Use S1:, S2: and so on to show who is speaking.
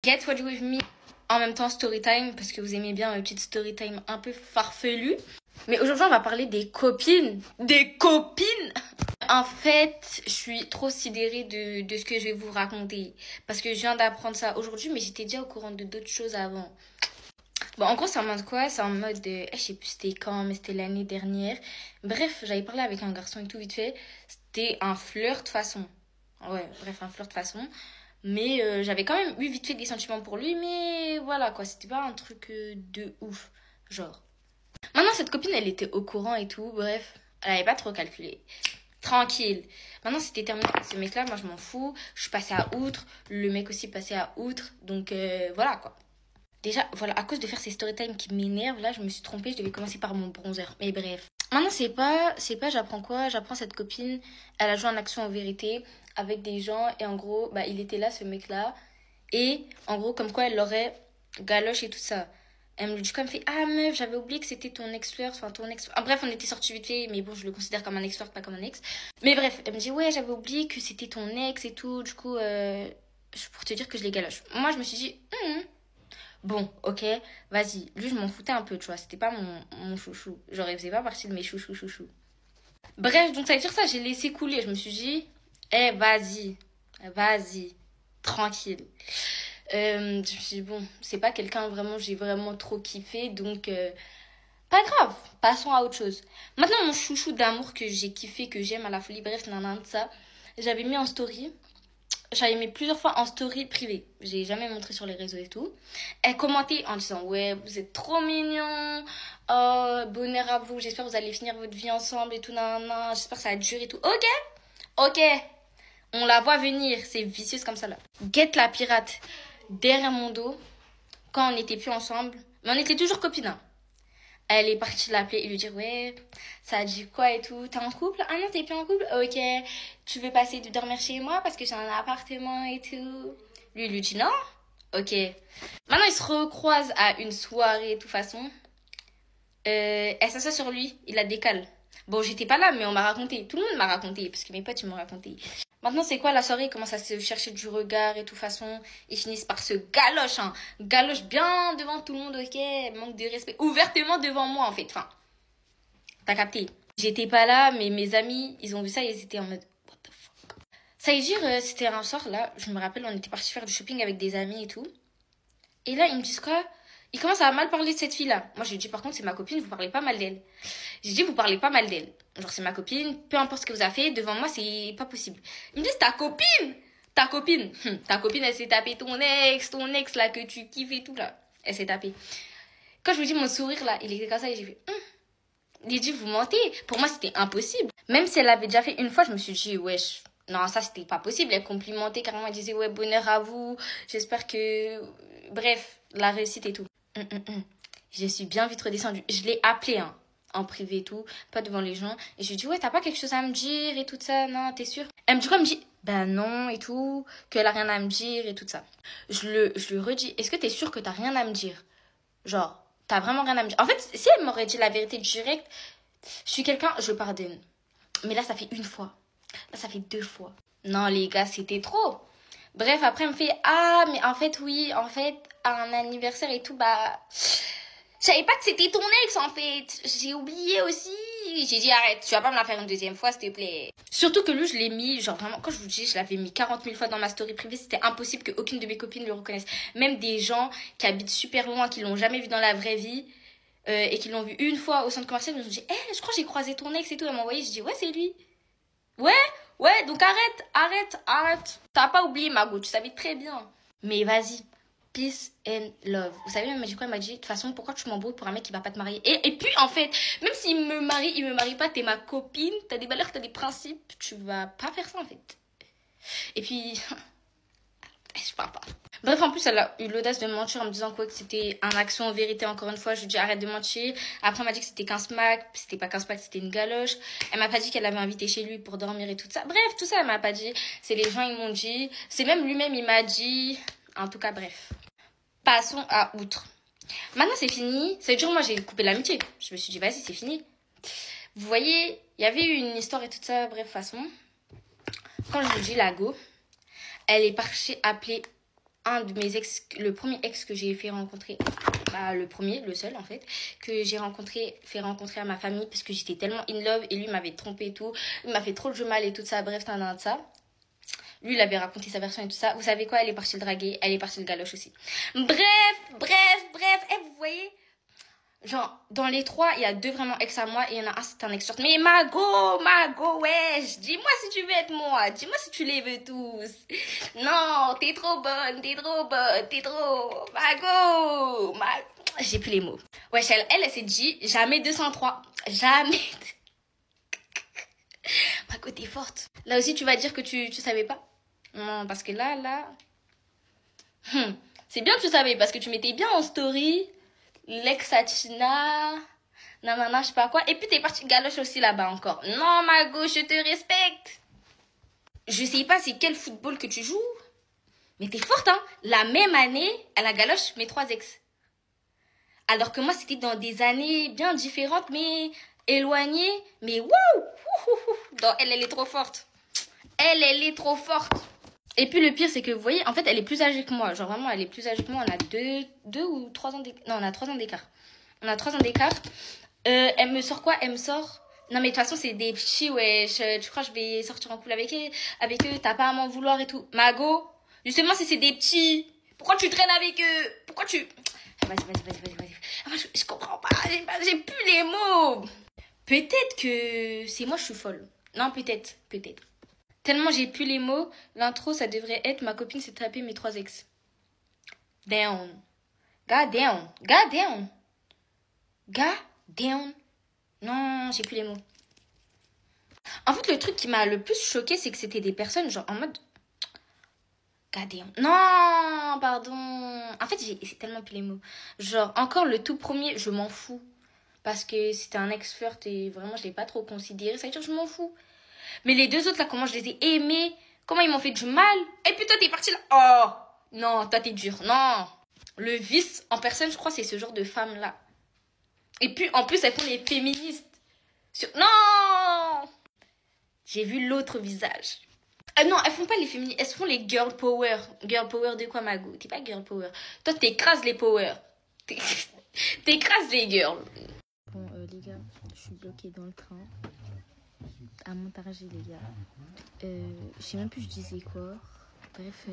S1: Get What With Me, en même temps story time, parce que vous aimez bien ma petite story time un peu farfelue. Mais aujourd'hui, on va parler des copines. Des copines! En fait, je suis trop sidérée de ce que je vais vous raconter. Parce que je viens d'apprendre ça aujourd'hui, mais j'étais déjà au courant de d'autres choses avant. Bon, en gros, c'est en mode quoi? C'est en mode, je sais plus c'était quand, mais c'était l'année dernière. Bref, j'avais parlé avec un garçon et tout vite fait. C'était un flirt façon. Ouais, bref, un flirt façon. Mais j'avais quand même eu vite fait des sentiments pour lui, mais voilà quoi, c'était pas un truc de ouf. Genre. Maintenant, cette copine, elle était au courant et tout, bref, elle avait pas trop calculé. Tranquille. Maintenant, c'était terminé avec ce mec-là, moi je m'en fous. Je suis passée à outre, le mec aussi passé à outre, donc voilà quoi. Déjà, voilà, à cause de faire ces storytime qui m'énervent, là, je me suis trompée, je devais commencer par mon bronzer. Mais bref. Maintenant, c'est pas, j'apprends quoi? J'apprends cette copine, elle a joué en action en vérité avec des gens, et en gros, bah, il était là, ce mec-là, et en gros, comme quoi elle l'aurait galoche et tout ça. Elle me dit comme fait, ah meuf, j'avais oublié que c'était ton ex-flirt, enfin ton ex. Ah, bref, on était sortis vite fait, mais bon, je le considère comme un ex-flirt, pas comme un ex. Mais bref, elle me dit, ouais, j'avais oublié que c'était ton ex et tout, du coup, pour te dire que je l'ai galoche. Moi, je me suis dit, bon, ok, vas-y. Lui, je m'en foutais un peu, tu vois. C'était pas mon chouchou. Genre, il faisait pas partie de mes chouchous. Bref, donc ça veut dire ça, j'ai laissé couler. Je me suis dit, vas-y, tranquille. Je me suis dit, bon, c'est pas quelqu'un vraiment, j'ai vraiment trop kiffé, donc pas grave, passons à autre chose. Maintenant, mon chouchou d'amour que j'ai kiffé, que j'aime à la folie, bref, nanana, de ça, j'avais mis en story. J'avais mis plusieurs fois en story privée. J'ai jamais montré sur les réseaux et tout. Elle commentait en disant, ouais, vous êtes trop mignons. Oh, bonheur à vous. J'espère que vous allez finir votre vie ensemble et tout. Nanana. J'espère que ça va durer et tout. Ok. On la voit venir. C'est vicieuse comme ça là. Get la pirate derrière mon dos. Quand on n'était plus ensemble. Mais on était toujours copines. Hein. Elle est partie l'appeler et lui dire, ouais, ça a dit quoi et tout. T'es en couple? Ah non, t'es plus en couple? Ok. Tu veux passer de dormir chez moi parce que j'ai un appartement et tout. Lui, il lui dit non. Ok. Maintenant, ils se recroisent à une soirée de toute façon. Elle s'assoit sur lui. Il la décale. Bon, j'étais pas là, mais on m'a raconté. Tout le monde m'a raconté parce que mes potes, ils m'ont raconté. Maintenant, c'est quoi la soirée? Ils commencent à se chercher du regard et de toute façon. Ils finissent par se galoche, hein. Galoche bien devant tout le monde, ok. Manque de respect. Ouvertement devant moi, en fait. Enfin, t'as capté. J'étais pas là, mais mes amis, ils ont vu ça et ils étaient en mode, what the fuck. Ça veut dire, c'était un soir, là, je me rappelle, on était partis faire du shopping avec des amis et tout. Et là, ils me disent quoi? Ils commencent à mal parler de cette fille-là. Moi, je lui dis, par contre, c'est ma copine, vous parlez pas mal d'elle. J'ai dit, vous parlez pas mal d'elle. Genre, c'est ma copine, peu importe ce que vous avez fait, devant moi, c'est pas possible. Ils me disent, ta copine! Ta copine, elle s'est tapée ton ex, là, que tu kiffes et tout, là. Elle s'est tapée. Quand je vous dis mon sourire, là, il était comme ça et j'ai fait, il dit, vous mentez. Pour moi, c'était impossible. Même si elle l'avait déjà fait une fois, je me suis dit, wesh, non, ça, c'était pas possible. Elle complimentait carrément, elle disait, ouais, bonheur à vous. J'espère que... Bref, la réussite et tout. Je suis bien vite redescendue. Je l'ai appelée, hein, en privé et tout, pas devant les gens. Et je lui dis, ouais, t'as pas quelque chose à me dire et tout ça, non, t'es sûre? Elle me dit quoi? Elle me dit, bah non et tout, qu'elle a rien à me dire et tout ça. Je lui redis, est-ce que t'es sûre que t'as rien à me dire? Genre, t'as vraiment rien à me dire. En fait, si elle m'aurait dit la vérité directe, je suis quelqu'un, je pardonne. Mais là, ça fait une fois. Là, ça fait 2 fois. Non, les gars, c'était trop. Bref, après, elle me fait, ah, mais en fait, oui, en fait, à un anniversaire et tout, bah... Je savais pas que c'était ton ex, en fait. J'ai oublié aussi. J'ai dit, arrête, tu vas pas me la faire une deuxième fois, s'il te plaît. Surtout que lui, je l'ai mis, genre vraiment, quand je vous dis, je l'avais mis 40 000 fois dans ma story privée. C'était impossible qu'aucune de mes copines le reconnaisse. Même des gens qui habitent super loin, qui l'ont jamais vu dans la vraie vie, et qui l'ont vu une fois au centre commercial, ils me ont dit, je crois que j'ai croisé ton ex et tout. Elle m'a envoyé, je dis, ouais, c'est lui. Ouais, donc arrête. T'as pas oublié, Margot, tu savais très bien. Mais vas-y. Peace and love. Vous savez, elle m'a dit quoi? Elle m'a dit, de toute façon, pourquoi tu m'embrouilles pour un mec qui va pas te marier? Et puis, en fait, même s'il me marie, il me marie pas, t'es ma copine, t'as des valeurs, t'as des principes, tu vas pas faire ça, en fait. Et puis, je parle pas. Bref, en plus, elle a eu l'audace de mentir en me disant quoi, que c'était un action en vérité, encore une fois. Je lui ai dit, arrête de mentir. Après, elle m'a dit que c'était qu'un smack. C'était pas qu'un smack, c'était une galoche. Elle m'a pas dit qu'elle l'avait invité chez lui pour dormir et tout ça. Bref, tout ça, elle m'a pas dit. C'est les gens, ils m'ont dit. C'est même lui-même, il m'a dit. En tout cas, bref. Passons à outre. Maintenant, c'est fini. Ça veut dire, moi, j'ai coupé l'amitié. Je me suis dit, vas-y, c'est fini. Vous voyez, il y avait eu une histoire et tout ça. Bref, façon. Quand je vous dis la go, elle est partie appeler un de mes ex, le premier ex que j'ai fait rencontrer, bah, le seul en fait, que j'ai fait rencontrer à ma famille parce que j'étais tellement in love et lui m'avait trompé et tout. Il m'a fait trop le jeu mal et tout ça, bref, de ça. Lui, il avait raconté sa version et tout ça. Vous savez quoi? Elle est partie le draguer, elle est partie le galoche aussi. Bref. Et vous voyez, genre, dans les trois, il y a deux vraiment ex à moi et il y en a un, c'est un ex short. Mais Mago, wesh, dis-moi si tu veux être moi. Dis-moi si tu les veux tous. Non, t'es trop bonne, t'es trop. Mago. J'ai plus les mots. Wesh, elle s'est dit, jamais 203. Jamais. Mago, t'es forte. Là aussi, tu vas dire que tu savais pas. Non, parce que là... C'est bien que tu savais, parce que tu mettais bien en story l'ex Achina, nanana, je sais pas quoi. Et puis t'es partie galoche aussi là-bas encore. Non, Mago, je te respecte. Je sais pas c'est quel football que tu joues, mais t'es forte, hein. La même année, à la galoche, mes trois ex. Alors que moi, c'était dans des années bien différentes, mais éloignées. Mais waouh! Non, elle est trop forte. Elle est trop forte. Et puis le pire, c'est que vous voyez, en fait, elle est plus âgée que moi. Genre vraiment, elle est plus âgée que moi. On a deux ou 3 ans d'écart. Non, on a 3 ans d'écart. Elle me sort quoi? Elle me sort... Non, mais de toute façon, c'est des petits, ouais. Tu crois que je vais sortir en couple avec eux? T'as pas à m'en vouloir et tout. Mago, justement, c'est des petits. Pourquoi tu traînes avec eux? Pourquoi tu... Vas-y. Ah, moi, je comprends pas. J'ai plus les mots. Peut-être que c'est moi, je suis folle. Non, peut-être. Tellement j'ai plus les mots, l'intro, ça devrait être ma copine s'est tapée mes 3 ex. Down. God damn. Non, j'ai plus les mots. En fait, le truc qui m'a le plus choqué, c'est que c'était des personnes genre en mode... God damn. Non, pardon. En fait, j'ai tellement plus les mots. Genre, encore le tout premier, je m'en fous. Parce que c'était un ex-flirt et vraiment, je l'ai pas trop considéré. Ça veut dire que je m'en fous. Mais les deux autres, là, comment je les ai aimés, comment ils m'ont fait du mal. Et puis toi, t'es parti là. Oh, non, toi, t'es dur. Non. Le vice en personne, je crois, c'est ce genre de femme-là. Et puis, en plus, elles font les féministes. Non. J'ai vu l'autre visage. Non, elles font pas les féministes, elles font les girl power. Girl power de quoi, Mago? T'es pas girl power. Toi, t'écrases les power. T'écrases les girls.
S2: Bon, les gars, je suis bloquée dans le train. À Montargis, les gars. Je sais même plus je disais quoi. Bref,